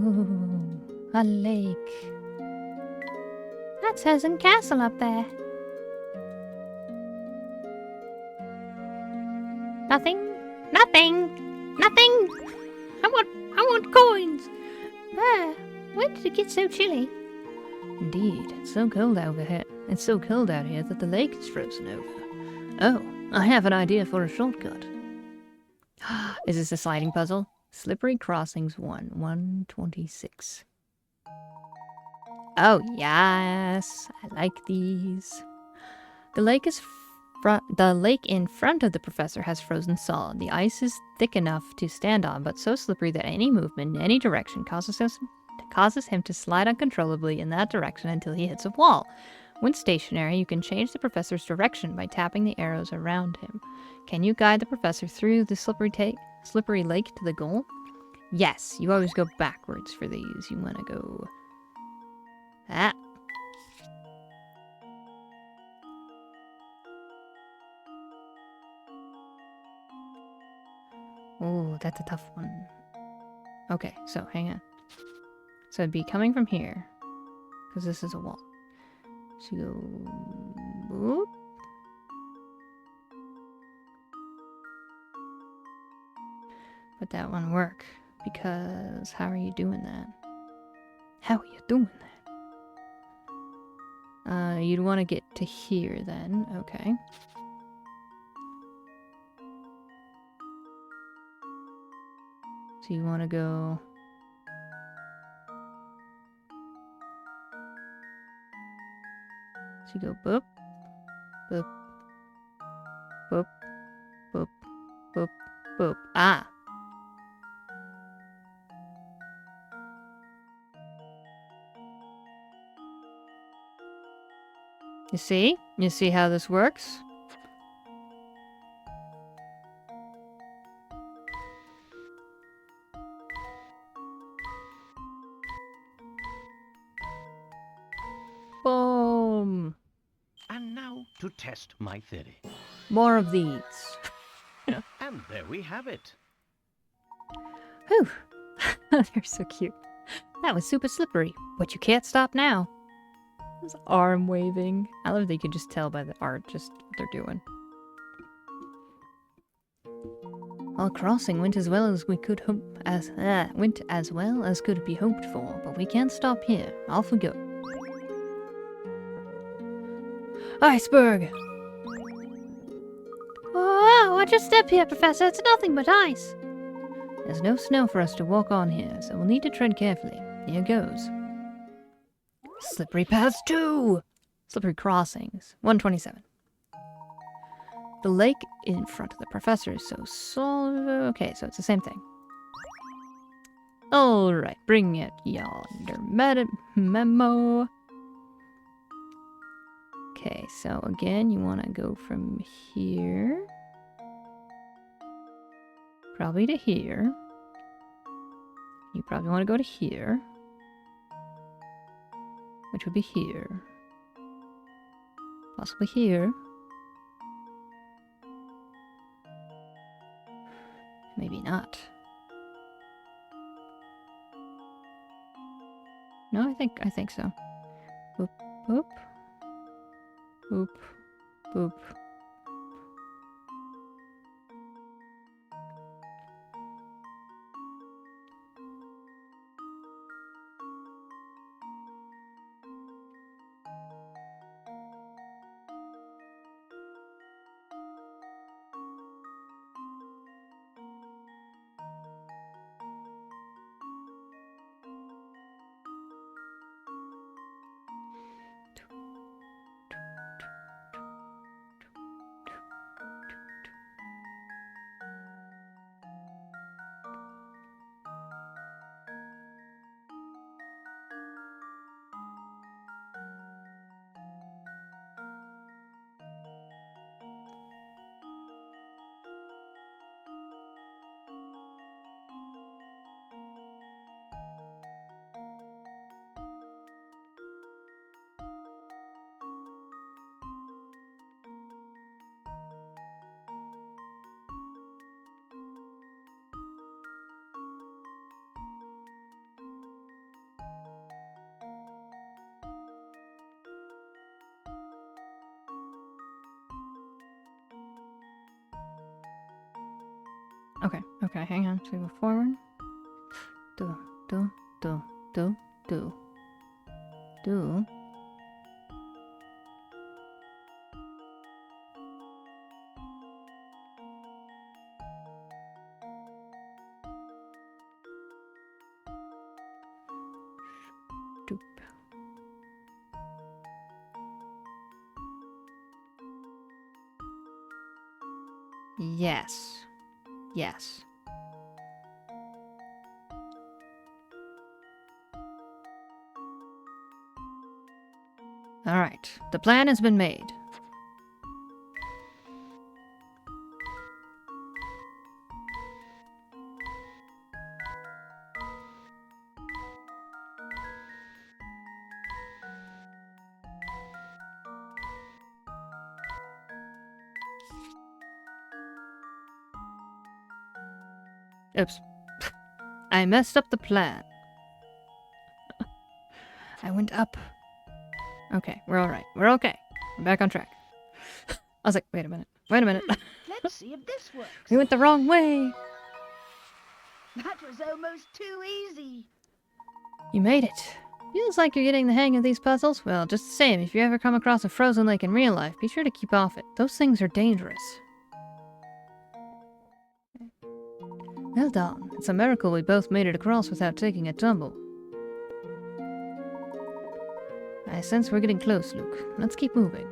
Ooh, a lake. That says a castle up there. Nothing. Nothing. Nothing. I want coins. There. Where did it get so chilly? Indeed, it's so cold out here. It's so cold out here that the lake is frozen over. Oh, I have an idea for a shortcut. Is this a sliding puzzle? Slippery Crossings 1, 126. Oh, yes. I like these. The lake in front of the professor has frozen solid. The ice is thick enough to stand on, but so slippery that any movement in any direction causes him to slide uncontrollably in that direction until he hits a wall. When stationary, you can change the professor's direction by tapping the arrows around him. Can you guide the professor through the slippery lake to the goal? Yes, you always go backwards for these. You want to go... Ah. Oh, that's a tough one. Okay, so hang on. So it'd be coming from here, because this is a wall. So you go... Whoop. But that won't work, because how are you doing that? How are you doing that? You'd want to get to here then. Okay. So you want to go... So you go boop, boop, boop, boop, boop, boop. Ah! You see? You see how this works? Boom! And now to test my theory. More of these. And there we have it. Whew. They're so cute. That was super slippery, but you can't stop now. This arm waving. I love that you can just tell by the art just what they're doing. Our crossing went as well as we could went as well as could be hoped for, but we can't stop here. Off we go. Iceberg! Oh, watch your step here, Professor. It's nothing but ice. There's no snow for us to walk on here, so we'll need to tread carefully. Here goes. Slippery paths 2! Slippery crossings. 127. The lake in front of the professor is so solid. Okay, so it's the same thing. Alright, bring it yonder. Memo. Okay, so again, you want to go from here. Probably to here. You probably want to go to here. Which would be here. Possibly here. Maybe not. No, I think so. Boop, boop. Boop, boop. Okay, hang on. So go forward. Do, do, do, do, do. Do. Doop. Yes. Yes. All right. The plan has been made. Oops. I messed up the plan. I went up. Okay, we're all right. We're okay. We're back on track. I was like, wait a minute. Let's see if this works. We went the wrong way. That was almost too easy. You made it. Feels like you're getting the hang of these puzzles. Well, just the same, if you ever come across a frozen lake in real life, be sure to keep off it. Those things are dangerous. Well done. It's a miracle we both made it across without taking a tumble. I sense we're getting close, Luke. Let's keep moving.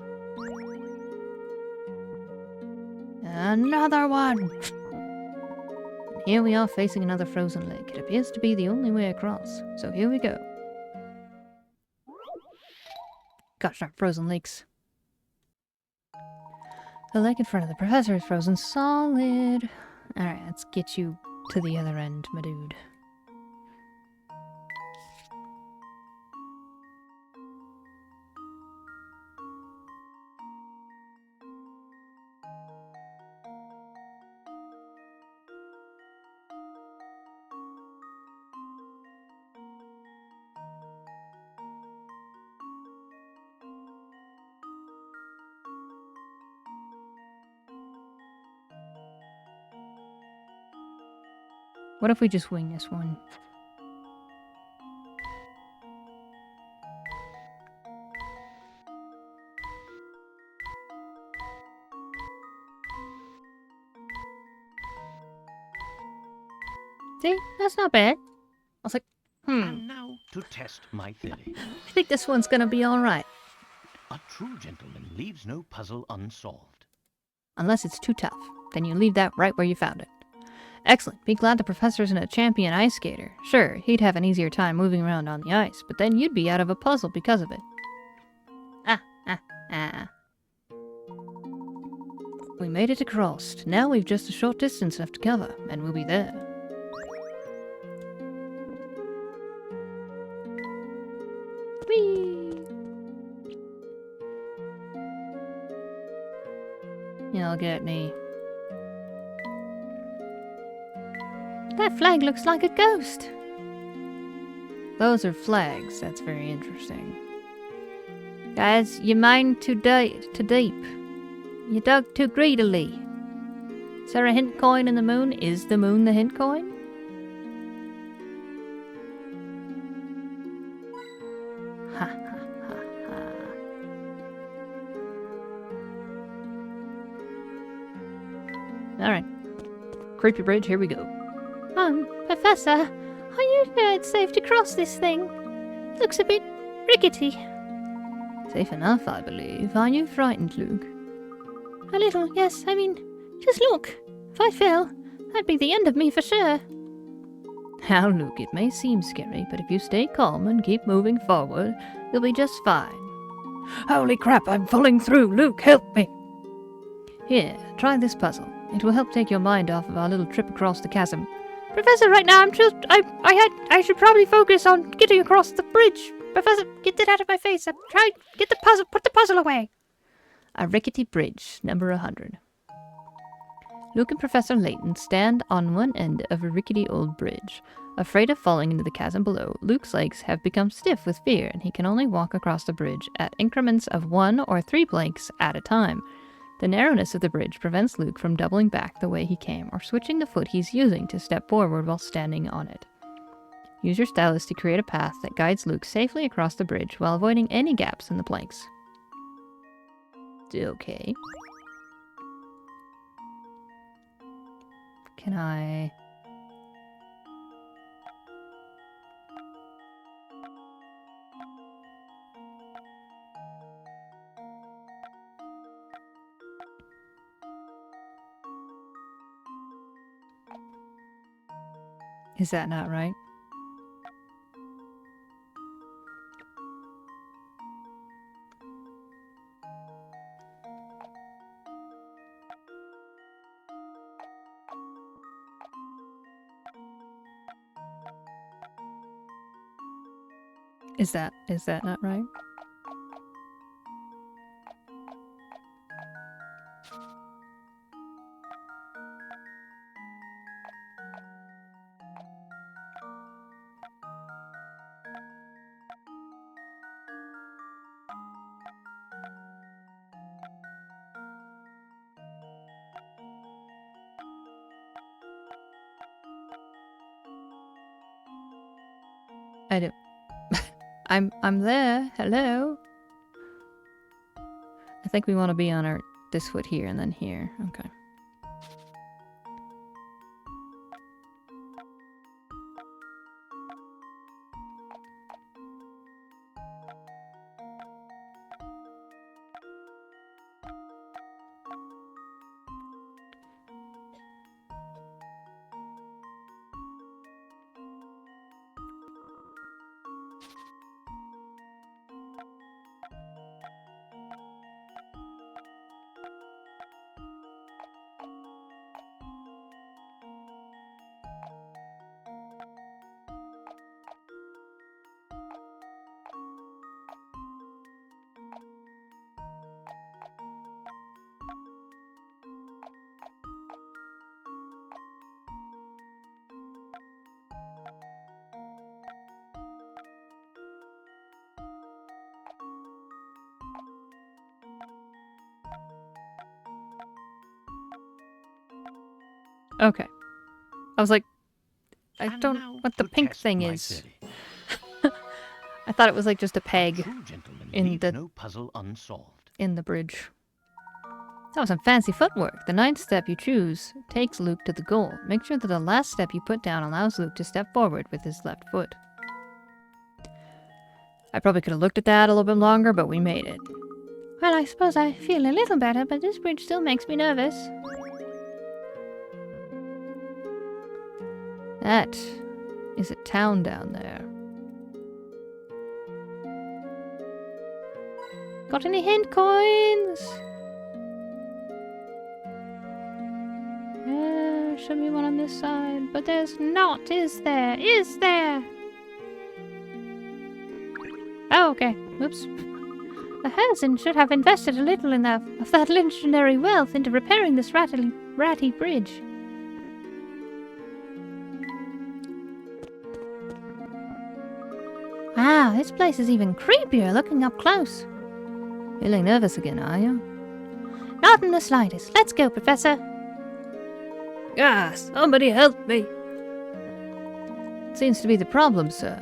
Another one! And here we are facing another frozen lake. It appears to be the only way across. So here we go. Gosh darn frozen lakes. The lake in front of the professor is frozen solid. Alright, let's get you to the other end, my dude. What if we just wing this one? See? That's not bad. I was like, And now to test my theory. I think this one's gonna be alright. A true gentleman leaves no puzzle unsolved. Unless it's too tough. Then you leave that right where you found it. Excellent. Be glad the professor isn't a champion ice skater. Sure, he'd have an easier time moving around on the ice, but then you'd be out of a puzzle because of it. We made it across. Now we've just a short distance left to cover, and we'll be there. Whee! You'll get me. That flag looks like a ghost. Those are flags. That's very interesting. Guys, you mine too deep. You dug too greedily. Is there a hint coin in the moon? Is the moon the hint coin? Ha ha ha ha. Alright. Creepy bridge, here we go. Professor, are you sure it's safe to cross this thing? It looks a bit rickety. Safe enough, I believe. Are you frightened, Luke? A little, yes. I mean, just look. If I fell, that'd be the end of me for sure. Now, Luke, it may seem scary, but if you stay calm and keep moving forward, you'll be just fine. Holy crap, I'm falling through! Luke, help me! Here, try this puzzle. It will help take your mind off of our little trip across the chasm. Professor, right now I should probably focus on getting across the bridge. Professor, get that out of my face. I'm trying get the puzzle. Put the puzzle away. A rickety bridge, number 100. Luke and Professor Layton stand on one end of a rickety old bridge. Afraid of falling into the chasm below, Luke's legs have become stiff with fear, and he can only walk across the bridge at increments of 1 or 3 planks at a time. The narrowness of the bridge prevents Luke from doubling back the way he came or switching the foot he's using to step forward while standing on it. Use your stylus to create a path that guides Luke safely across the bridge while avoiding any gaps in the planks. Okay. Can I... Is that not right? Is that not right? I don't... I'm there. Hello? I think we want to be on this foot here and then here. Okay. Okay. I was like, I And don't now what the to pink test thing my is. theory. I thought it was like just a A peg true gentleman in leaves the- no puzzle unsolved. in the bridge. That was some fancy footwork. The 9th step you choose takes Luke to the goal. Make sure that the last step you put down allows Luke to step forward with his left foot. I probably could have looked at that a little bit longer, but we made it. Well, I suppose I feel a little better, but this bridge still makes me nervous. That is a town down there. Got any hint coins? There should be one on this side, but there's not, is there? Is there? Oh, okay. Oops. The Herzen should have invested a little enough of that legendary wealth into repairing this ratty bridge. Wow, this place is even creepier looking up close. Feeling nervous again, are you? Not in the slightest. Let's go, Professor. Ah, somebody help me! Seems to be the problem, sir.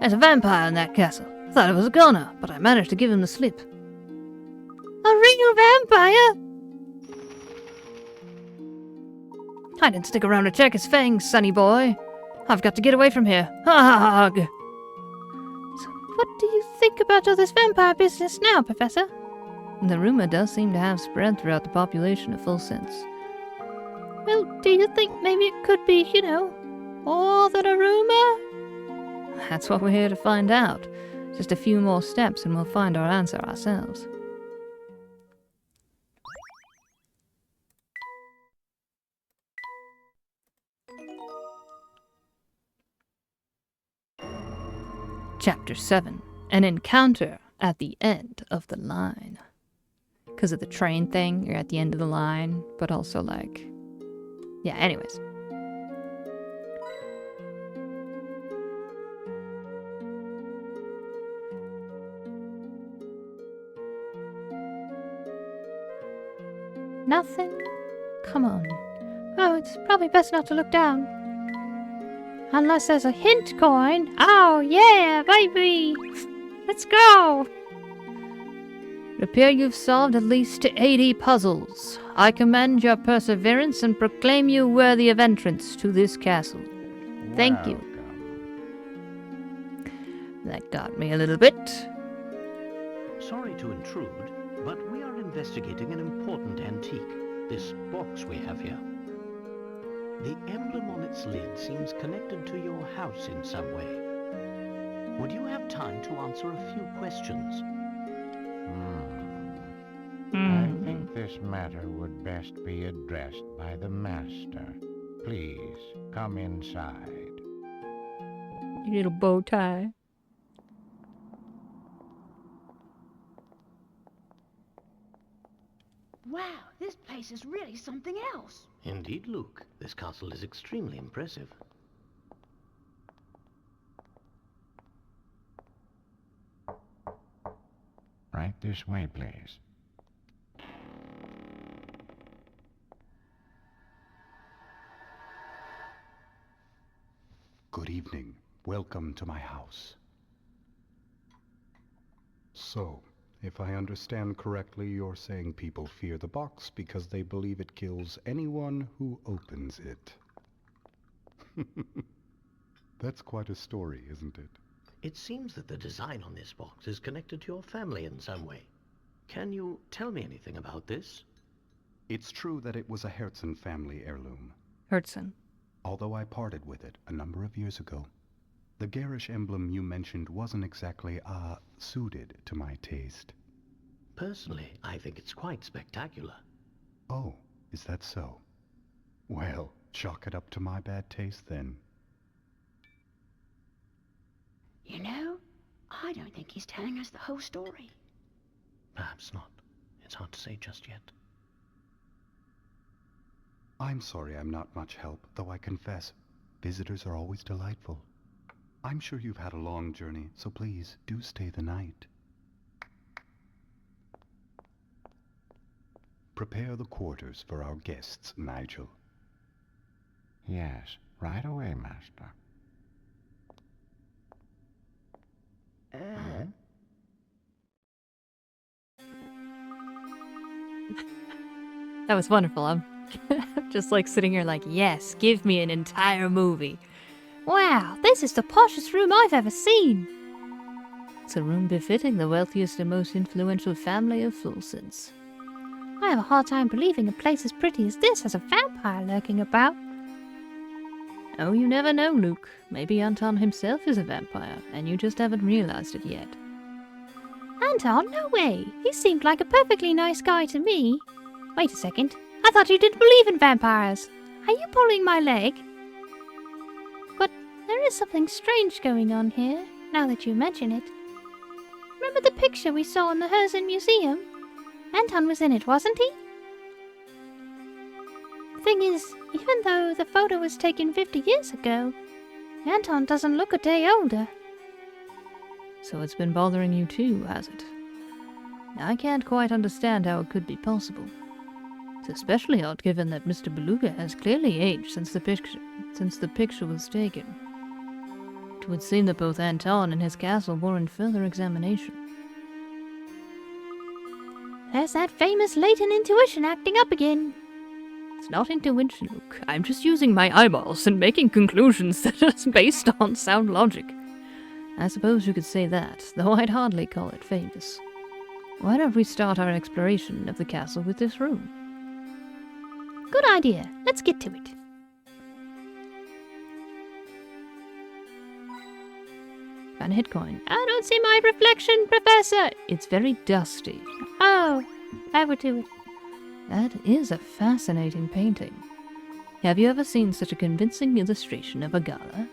There's a vampire in that castle. I thought it was a goner, but I managed to give him the slip. A real vampire? I didn't stick around to check his fangs, sonny boy. I've got to get away from here. Hog! So what do you think about all this vampire business now, Professor? The rumor does seem to have spread throughout the population of Full Sense. Well, do you think maybe it could be, more than a rumor? That's what we're here to find out. Just a few more steps and we'll find our answer ourselves. Chapter 7. An encounter at the end of the line. Because of the train thing, you're at the end of the line, but also like... Yeah, anyways. Nothing? Come on. Oh, it's probably best not to look down. Unless there's a hint coin. Oh, yeah, baby! Let's go! It appears you've solved at least 80 puzzles. I commend your perseverance and proclaim you worthy of entrance to this castle. Thank you. That got me a little bit. Sorry to intrude, but we are investigating an important antique. This box we have here. The emblem on its lid seems connected to your house in some way. Would you have time to answer a few questions? I think this matter would best be addressed by the master. Please, come inside. Your little bow tie. Wow, this place is really something else. Indeed, Luke. This castle is extremely impressive. Right this way, please. Good evening. Welcome to my house. So, if I understand correctly, you're saying people fear the box because they believe it kills anyone who opens it. That's quite a story, isn't it? It seems that the design on this box is connected to your family in some way. Can you tell me anything about this? It's true that it was a Herzen family heirloom, Herzen. although I parted with it a number of years ago. The garish emblem you mentioned wasn't exactly, suited to my taste. Personally, I think it's quite spectacular. Oh, is that so? Well, chalk it up to my bad taste then. You know, I don't think he's telling us the whole story. Perhaps not. It's hard to say just yet. I'm sorry I'm not much help, though I confess, visitors are always delightful. I'm sure you've had a long journey, so please do stay the night. Prepare the quarters for our guests, Nigel. Yes, right away, master. That was wonderful. I'm just like sitting here like, yes, give me an entire movie. Wow, this is the poshest room I've ever seen. It's a room befitting the wealthiest and most influential family of Fulsons. I have a hard time believing a place as pretty as this has a vampire lurking about. Oh, you never know, Luke. Maybe Anton himself is a vampire, and you just haven't realized it yet. Anton? No way. He seemed like a perfectly nice guy to me. Wait a second. I thought you didn't believe in vampires. Are you pulling my leg? But there is something strange going on here, now that you mention it. Remember the picture we saw in the Herzen Museum? Anton was in it, wasn't he? Thing is, even though the photo was taken 50 years ago, Anton doesn't look a day older. So it's been bothering you too, has it? I can't quite understand how it could be possible. It's especially odd given that Mr. Beluga has clearly aged since the picture was taken. It would seem that both Anton and his castle warrant further examination. There's that famous Layton intuition acting up again. It's not intuition, Luke. I'm just using my eyeballs and making conclusions that are based on sound logic. I suppose you could say that, though I'd hardly call it famous. Why don't we start our exploration of the castle with this room? Good idea. Let's get to it. Found a hit coin. I don't see my reflection, Professor! It's very dusty. Oh, I would do it. That is a fascinating painting. Have you ever seen such a convincing illustration of a gala?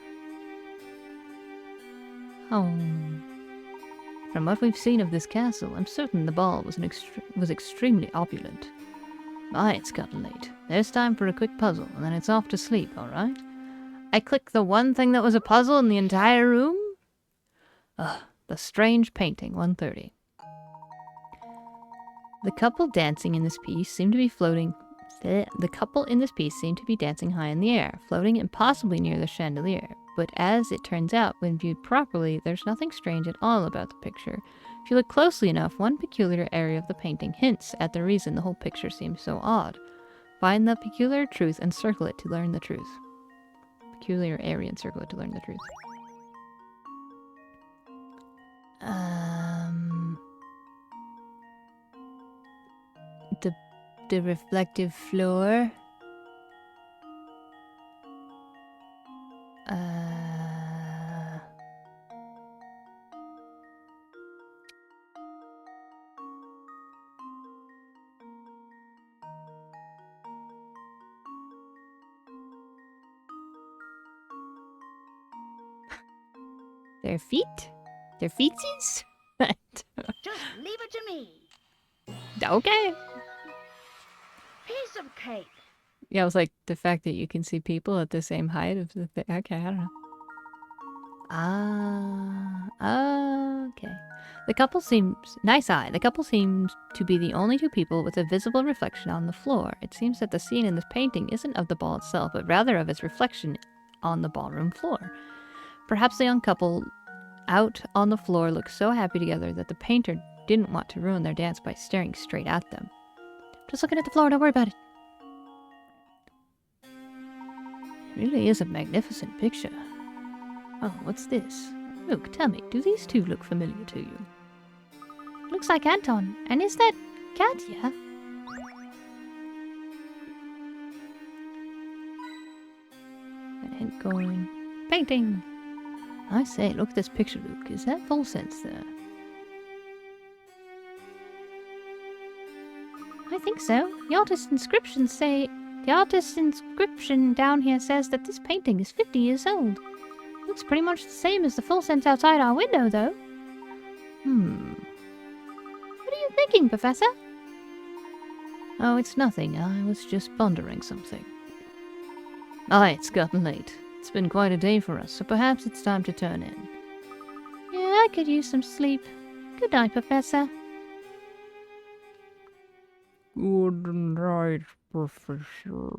Oh. From what we've seen of this castle, I'm certain the ball was extremely opulent. My, it's gotten late. There's time for a quick puzzle, and then it's off to sleep, alright? I clicked the one thing that was a puzzle in the entire room? Ugh, the strange painting, 130. The couple dancing in this piece seem to be floating. The couple in this piece seem to be dancing high in the air, floating impossibly near the chandelier. But as it turns out, when viewed properly, there's nothing strange at all about the picture. If you look closely enough, one peculiar area of the painting hints at the reason the whole picture seems so odd. Find the peculiar truth and circle it to learn the truth. Peculiar area and circle it to learn the truth. The reflective floor. Their feet? Their feetsies? Just leave it to me. Okay. Piece of cake. Yeah, it was like the fact that you can see people at the same height of the thing. Okay, I don't know. Okay. The couple seems... Nice eye. The couple seems to be the only two people with a visible reflection on the floor. It seems that the scene in this painting isn't of the ball itself, but rather of its reflection on the ballroom floor. Perhaps the young couple out on the floor look so happy together that the painter didn't want to ruin their dance by staring straight at them. Just looking at the floor, don't worry about it. It really is a magnificent picture. Oh, what's this? Look, tell me, do these two look familiar to you? Looks like Anton. And is that Katya? That hint going. Painting! I say, look at this picture, Luke. Is that full sense there? I think so. The artist's inscription down here says that this painting is 50 years old. Looks pretty much the same as the full sense outside our window, though. What are you thinking, Professor? Oh, it's nothing. I was just pondering something. Aye, it's gotten late. It's been quite a day for us, so perhaps it's time to turn in. Yeah, I could use some sleep. Good night, Professor. Good night, Professor.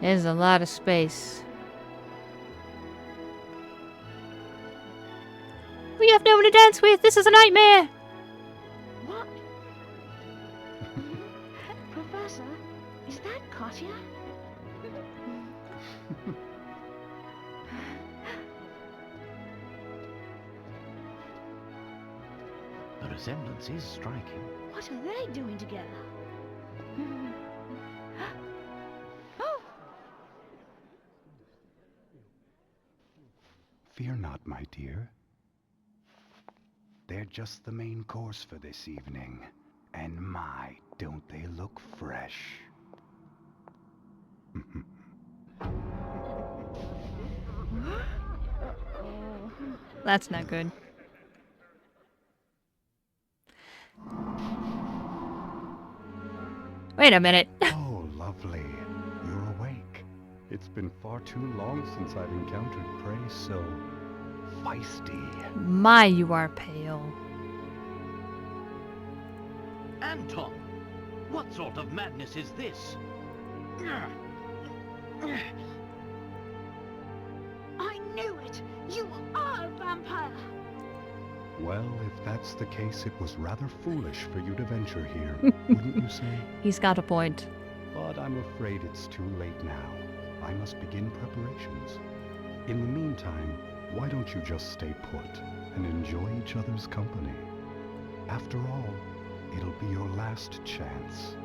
There's a lot of space. We have no one to dance with! This is a nightmare! What? Professor, is that Katya? The resemblance is striking. What are they doing together? Oh! Fear not, my dear. They're just the main course for this evening. And my, don't they look fresh. That's not good. Wait a minute. Oh, lovely. You're awake. It's been far too long since I've encountered prey so feisty. My, you are pale. Anton! What sort of madness is this? I knew it! You are a vampire! Well, if that's the case, it was rather foolish for you to venture here, wouldn't you say? He's got a point. But I'm afraid it's too late now. I must begin preparations. In the meantime, why don't you just stay put and enjoy each other's company? After all, it'll be your last chance.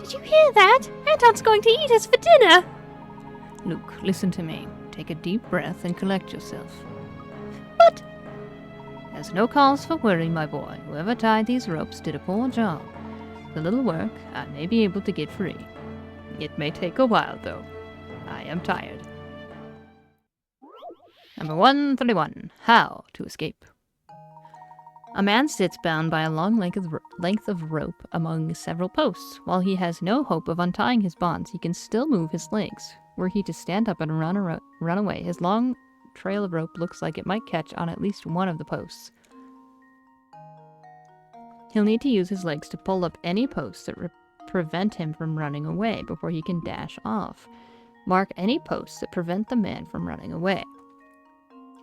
Did you hear that? Anton's going to eat us for dinner! Luke, listen to me. Take a deep breath and collect yourself. What? There's no cause for worry, my boy. Whoever tied these ropes did a poor job. The little work I may be able to get free. It may take a while, though. I am tired. Number 131. How to escape. A man sits bound by a long length of rope among several posts. While he has no hope of untying his bonds, he can still move his legs. Were he to stand up and run away, his long trail of rope looks like it might catch on at least one of the posts. He'll need to use his legs to pull up any posts that prevent him from running away before he can dash off. Mark any posts that prevent the man from running away.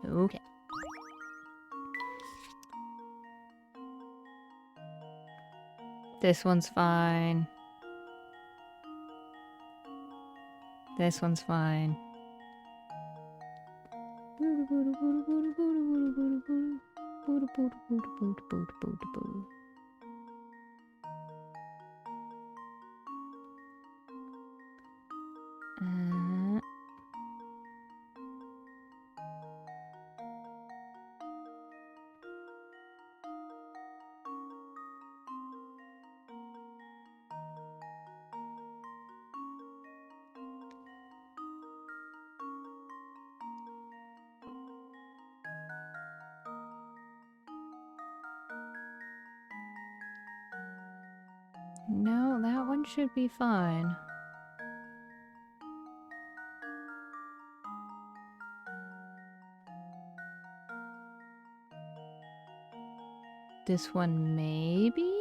Okay. This one's fine. This one's fine. No, that one should be fine. This one maybe?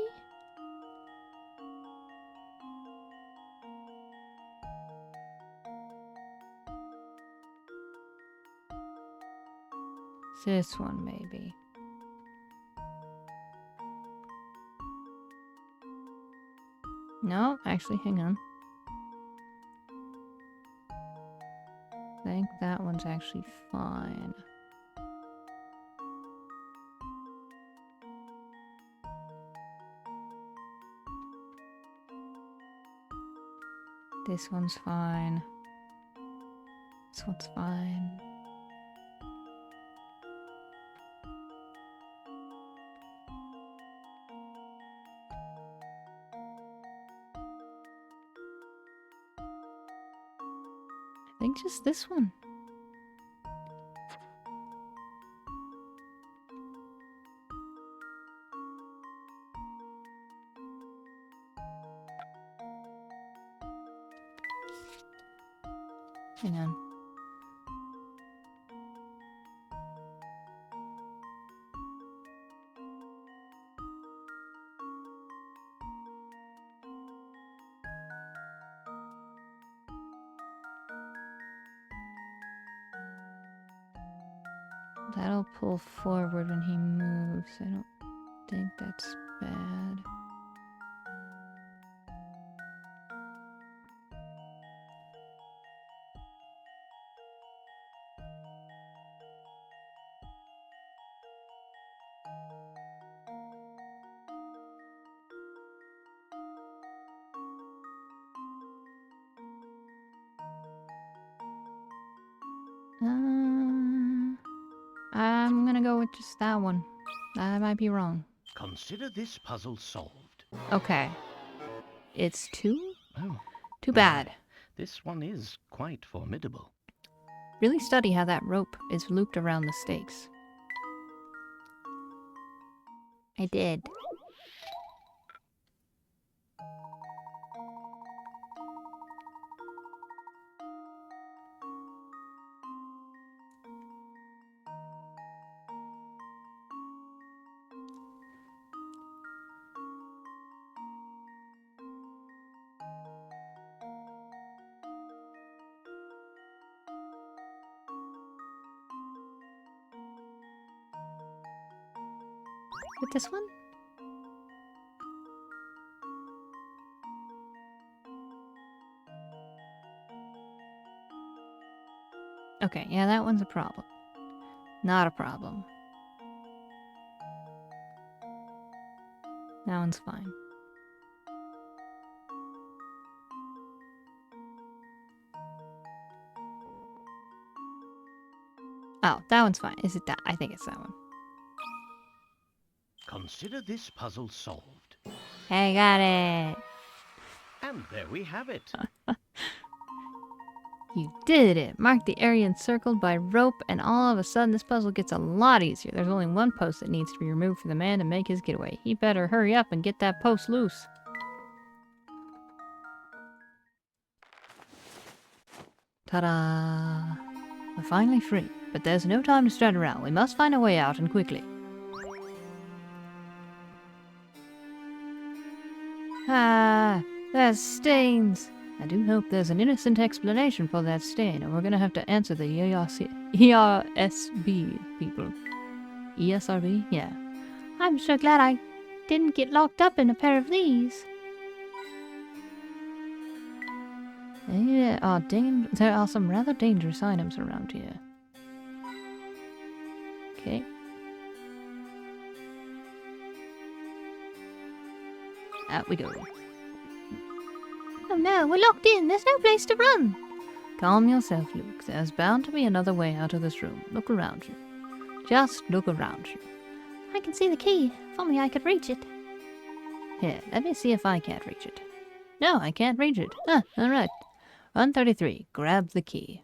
This one maybe. No, actually, hang on. I think that one's actually fine. This one's fine. This one's fine. I think just this one. Hang on. That'll pull forward when he moves. I don't think that's bad. I'm gonna go with just that one. I might be wrong. Consider this puzzle solved. Okay. It's two? Oh, Too bad. this one is quite formidable. Really study how that rope is looped around the stakes. I did. With this one? Okay, yeah, that one's a problem. Not a problem. That one's fine. Oh, that one's fine. Is it that? I think it's that one. Consider this puzzle solved. I got it. And there we have it. You did it! Mark the area encircled by rope, and all of a sudden this puzzle gets a lot easier. There's only one post that needs to be removed for the man to make his getaway. He better hurry up and get that post loose. Ta-da! We're finally free, but there's no time to strut around. We must find a way out, and quickly. Ah, there's stains! I do hope there's an innocent explanation for that stain, or we're gonna have to answer the ERSB people. ESRB? Yeah. I'm so glad I didn't get locked up in a pair of these. There are some rather dangerous items around here. Okay. Out we go. Oh no, we're locked in. There's no place to run. Calm yourself, Luke. There's bound to be another way out of this room. Look around you. Just look around you. I can see the key. If only I could reach it. Here, let me see if I can't reach it. No, I can't reach it. Ah, alright. 133. Grab the key.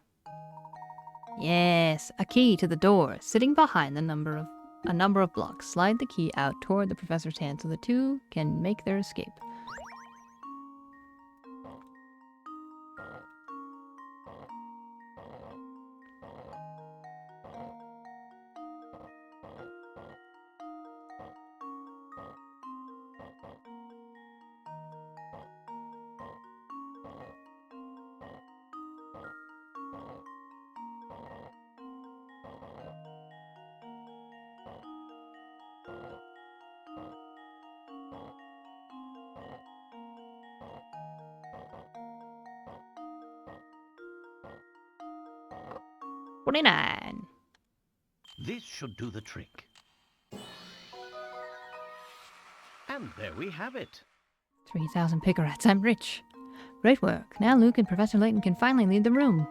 Yes, a key to the door. Sitting behind a number of blocks. Slide the key out toward the professor's hand so the two can make their escape. $49. This should do the trick. And there we have it. 3,000 picarats. I'm rich. Great work. Now Luke and Professor Layton can finally leave the room.